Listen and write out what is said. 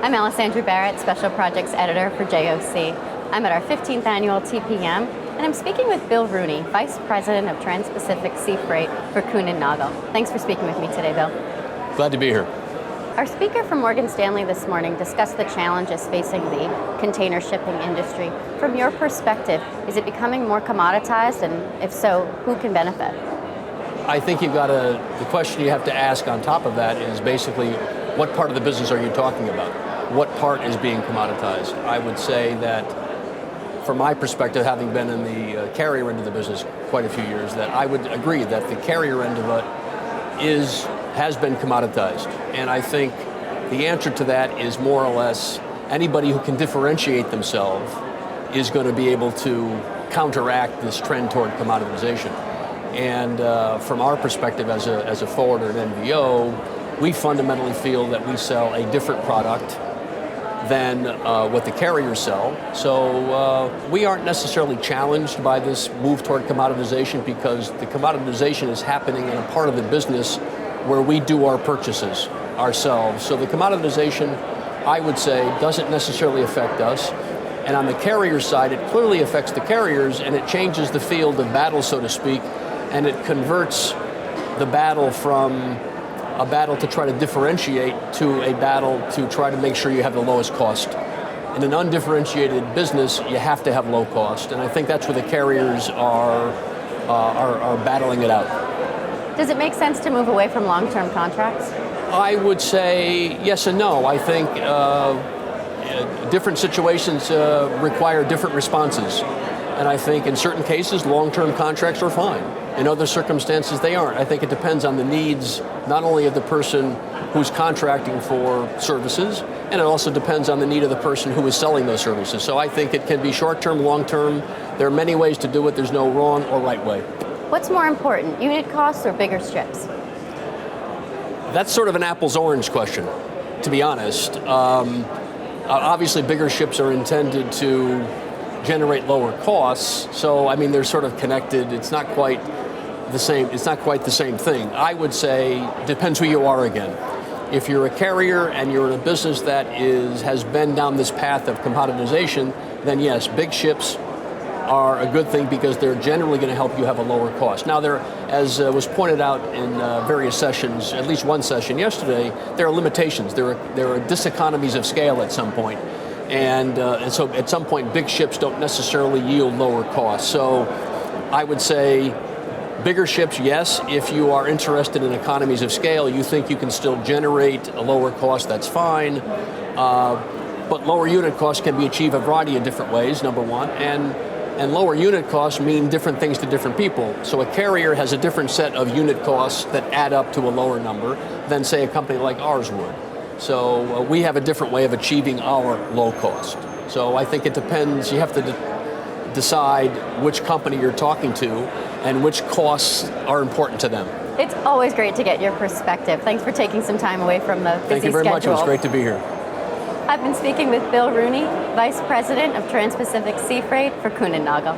I'm Alessandra Barrett, Special Projects Editor for JOC. I'm at our 15th annual TPM, and I'm speaking with Bill Rooney, Vice President of Trans-Pacific Seafreight for Kuehne Nagel. Thanks for speaking with me today, Bill. Glad to be here. Our speaker from Morgan Stanley this morning discussed the challenges facing the container shipping industry. From your perspective, is it becoming more commoditized, and if so, who can benefit? I think the question you have to ask on top of that is basically, what part of the business are you talking about? What part is being commoditized? I would say that, from my perspective, having been in the carrier end of the business quite a few years, that I would agree that the carrier end of it has been commoditized. And I think the answer to that is more or less anybody who can differentiate themselves is going to be able to counteract this trend toward commoditization. And from our perspective as a forwarder and NVO, we fundamentally feel that we sell a different product than what the carriers sell. So we aren't necessarily challenged by this move toward commoditization, because the commoditization is happening in a part of the business where we do our purchases ourselves. So the commoditization, I would say, doesn't necessarily affect us. And on the carrier side, it clearly affects the carriers, and it changes the field of battle, so to speak, and it converts the battle from a battle to try to differentiate to a battle to try to make sure you have the lowest cost. In an undifferentiated business, you have to have low cost, and I think that's where the carriers are battling it out. Does it make sense to move away from long-term contracts? I would say yes and no. I think different situations require different responses. And I think in certain cases, long-term contracts are fine. In other circumstances, they aren't. I think it depends on the needs, not only of the person who's contracting for services, and it also depends on the need of the person who is selling those services. So I think it can be short-term, long-term. There are many ways to do it. There's no wrong or right way. What's more important, unit costs or bigger ships? That's sort of an apples-orange question, to be honest. Obviously, bigger ships are intended to generate lower costs, so I mean they're sort of connected. It's not quite the same. It's not quite the same thing. I would say depends who you are again. If you're a carrier and you're in a business that has been down this path of commoditization, then yes, big ships are a good thing because they're generally going to help you have a lower cost. Now, there, as was pointed out in various sessions, at least one session yesterday, there are limitations. There are diseconomies of scale at some point. And so at some point, big ships don't necessarily yield lower costs. So I would say bigger ships, yes. If you are interested in economies of scale, you think you can still generate a lower cost, that's fine. But lower unit costs can be achieved a variety of different ways, number one. And lower unit costs mean different things to different people. So a carrier has a different set of unit costs that add up to a lower number than, say, a company like ours would. So we have a different way of achieving our low cost. So I think it depends. You have to decide which company you're talking to and which costs are important to them. It's always great to get your perspective. Thanks for taking some time away from the busy schedule. Thank you very much. It was great to be here. I've been speaking with Bill Rooney, Vice President of Trans-Pacific Seafreight for Kuehne Nagel.